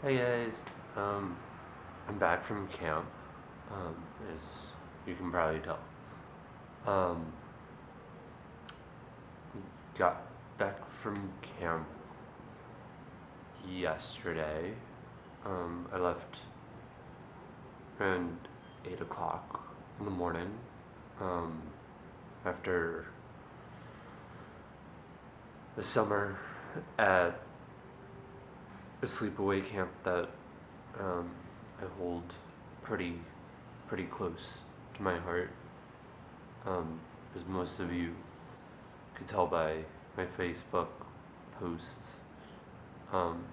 Hey guys, um, I'm back from camp, um, as you can probably tell. Um, got back from camp yesterday. I left around 8 o'clock in the morning, um, after the summer at a sleepaway camp that um, I hold pretty pretty close to my heart. As most of you could tell by my Facebook posts. Um,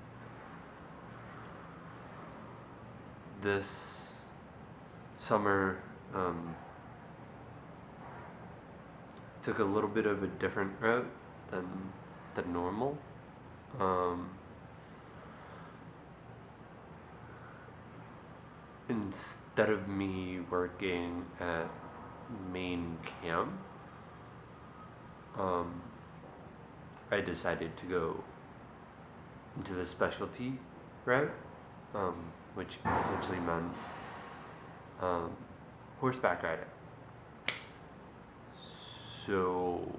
this summer took a little bit of a different route than normal. Um, Instead of me working at main camp, um, I decided to go into the specialty route, um, which essentially meant um, horseback riding. So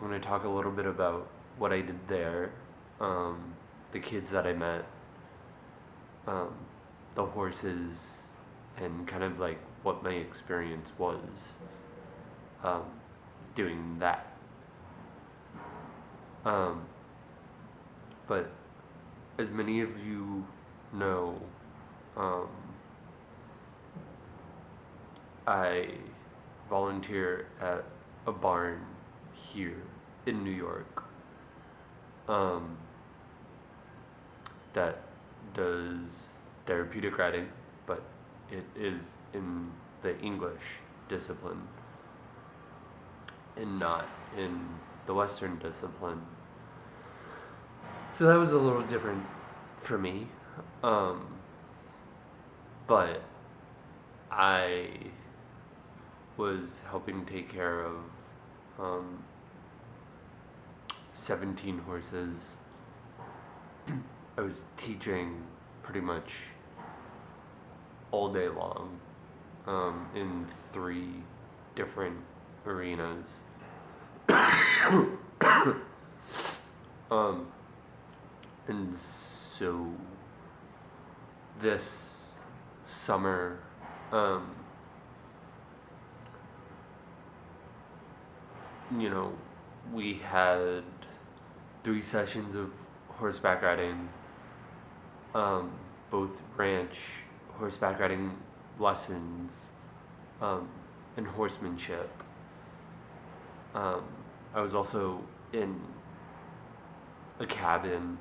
I'm going to talk a little bit about what I did there, the kids that I met, um, the horses, and kind of like what my experience was um, doing that. Um, but as many of you know, um, I volunteer at a barn here in New York, um, that does therapeutic riding, but it is in the English discipline and not in the Western discipline. So that was a little different for me. Um, but I was helping take care of um, 17 horses. I was teaching pretty much all day long, in 3 different arenas. um, and so this summer, you know, we had 3 sessions of horseback riding, both ranch horseback riding lessons, and horsemanship. I was also in a cabin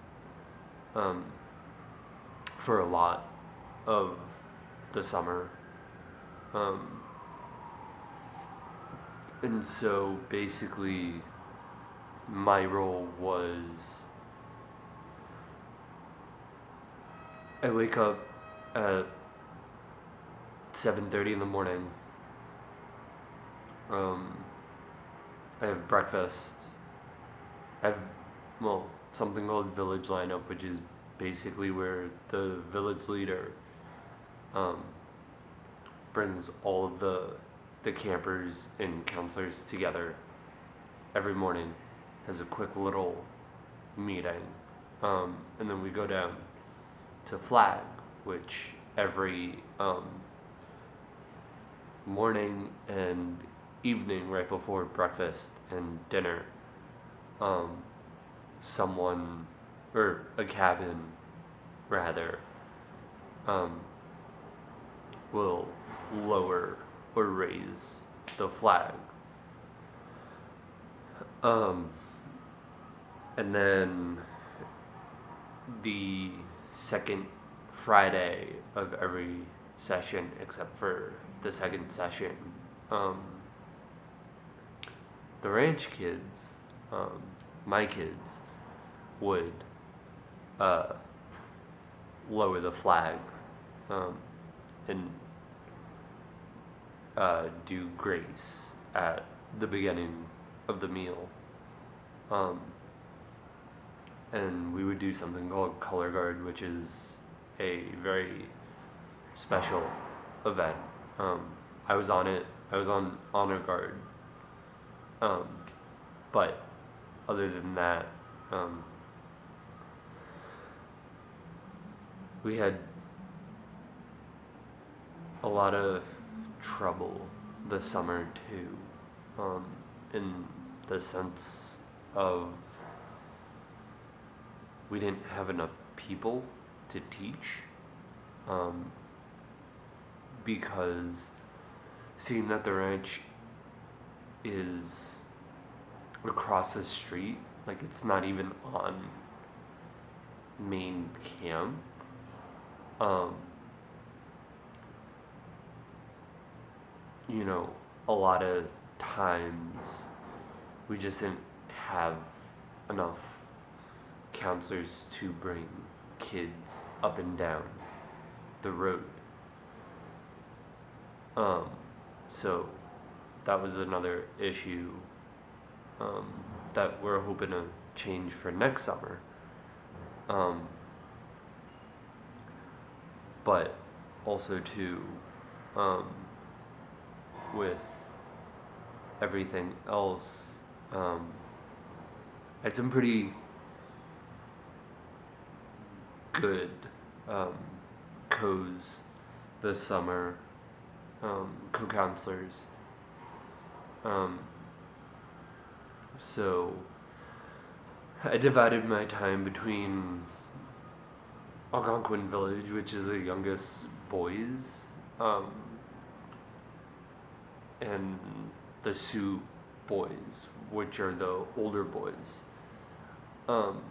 for a lot of the summer. And so basically, my role was I wake up at 7:30 in the morning. I have breakfast. I have, well, something called village lineup, which is basically where the village leader brings all of the campers and counselors together every morning, has a quick little meeting, and then we go down to flag, which every morning and evening right before breakfast and dinner, someone, or a cabin rather, will lower or raise the flag. And then the second Friday of every session, except for the second session, the ranch kids, my kids, would lower the flag, and do grace at the beginning of the meal. And we would do something called color guard, which is a very special event. Um, I was on it. I was on honor guard. Um, but other than that, um, we had a lot of trouble this summer too, in the sense of we didn't have enough people to teach, um, because seeing that the ranch is across the street, like it's not even on main camp. Um, you know, a lot of times we just didn't have enough counselors to bring kids up and down the road. Um, so that was another issue, um, that we're hoping to change for next summer. Um, but also too, um, with everything else, I had some pretty good, um, co's this summer, co-counselors. Um, so I divided my time between Algonquin Village, which is the youngest boys, um, and the Sioux boys, which are the older boys. Um,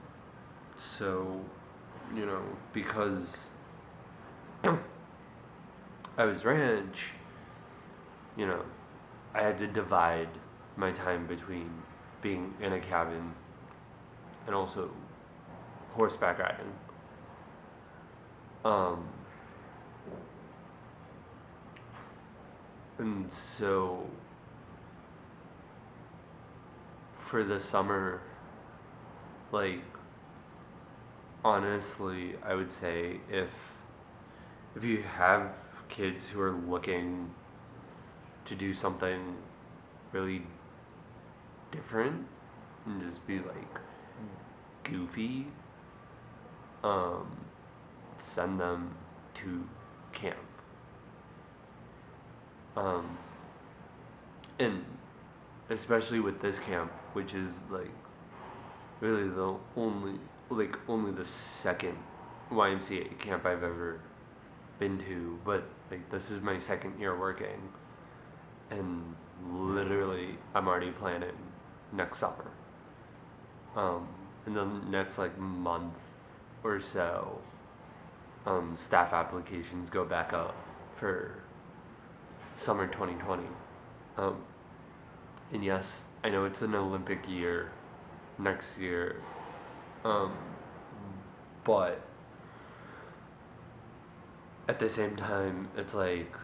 so, because I was ranch, you know, I had to divide my time between being in a cabin and also horseback riding. Um, and so for the summer, like, honestly, I would say if you have kids who are looking to do something really different and just be like goofy, um, send them to camp. Um, and especially with this camp, which is like really the only the second YMCA camp I've ever been to, but like this is my second year working, and literally I'm already planning next summer. In the next like month or so, staff applications go back up for summer 2020. Um, and yes, I know it's an Olympic year next year, um, but at the same time, it's like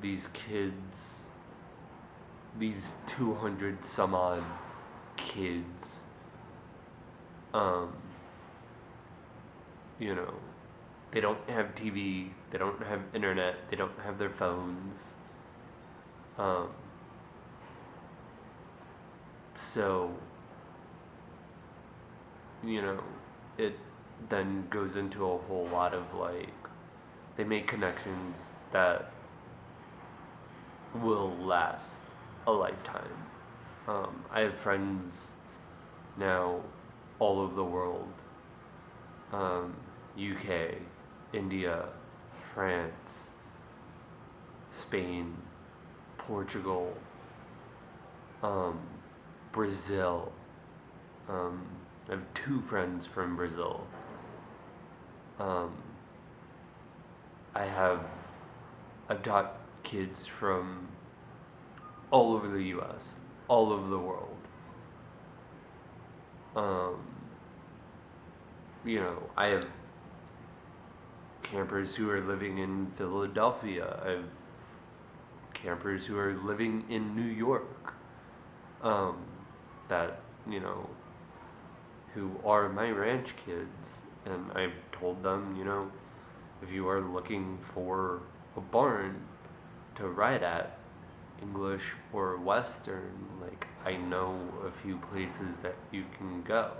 these kids, these 200 some odd kids, um, you know, they don't have TV, they don't have internet, they don't have their phones. Um, so, it then goes into a whole lot of like, they make connections that will last a lifetime. I have friends now all over the world, UK, India, France, Spain, Portugal, Brazil. I have two friends from Brazil. Um, I've taught kids from all over the U.S., all over the world. Um, I have campers who are living in Philadelphia. I have campers who are living in New York, that, who are my ranch kids. and I've told them, if you are looking for a barn to ride at, English or Western, like, I know a few places that you can go.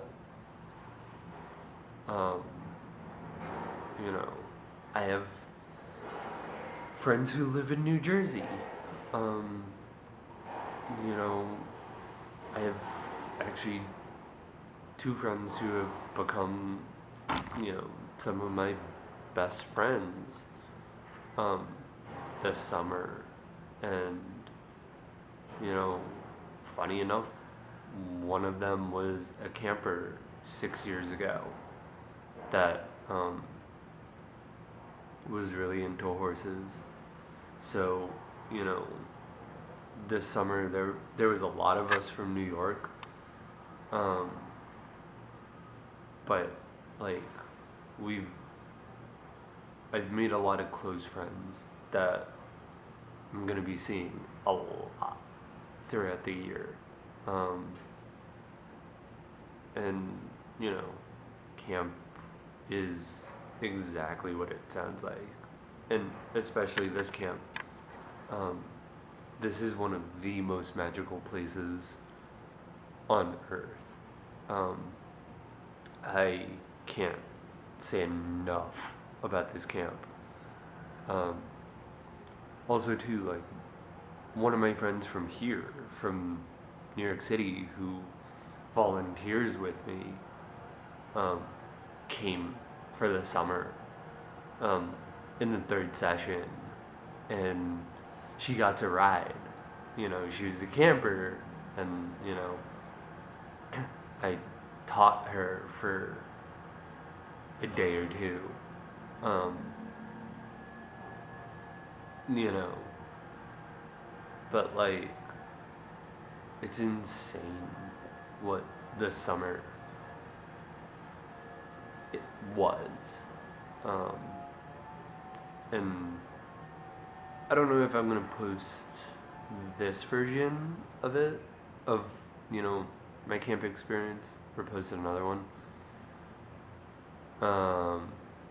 Um, you know, I have friends who live in New Jersey. Um, you know, I have actually two friends who have become, some of my best friends um, this summer. And, you know, funny enough, one of them was a camper 6 years ago that was really into horses. So, you know, this summer there was a lot of us from New York, um, but like we've I've made a lot of close friends that I'm gonna be seeing a lot throughout the year, um, and you know, camp is exactly what it sounds like, and especially this camp. Um, this is one of the most magical places on earth. Um, I can't say enough about this camp. Um, also, too, like, one of my friends from here, from New York City, who volunteers with me, um, came for the summer um, in the third session, and she got to ride. She was a camper, and I taught her for a day or two. Um, you know, but like, it's insane what the summer it was. Um, and I don't know if I'm gonna post this version of it, of, my camp experience, or post another one.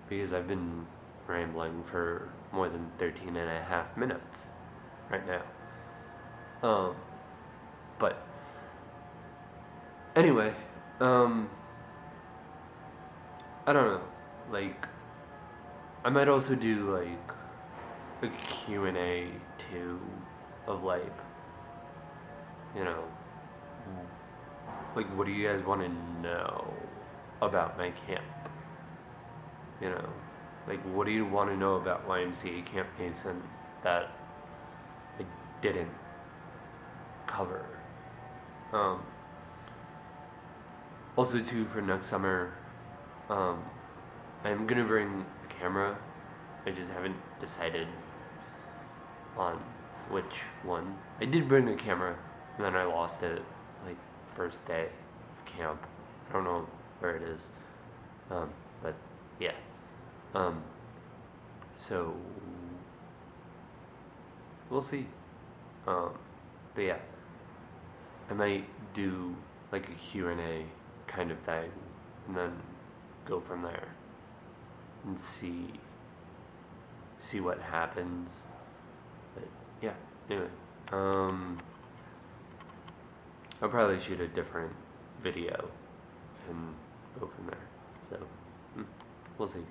Because I've been rambling for more than 13 and a half minutes right now. But anyway, I don't know. Like, I might also do like a Q&A too, of like, you know, like, what do you guys want to know about my camp? Like, what do you want to know about YMCA Camp Mason that I didn't cover? Also, too, for next summer, I'm gonna bring a camera. I just haven't decided on which one. I did bring a camera, and then I lost it, like, first day of camp. I don't know where it is. But yeah. So we'll see. But yeah, I might do like a Q&A kind of thing, and then go from there and see what happens. But yeah, anyway, I'll probably shoot a different video and go from there. So we'll see.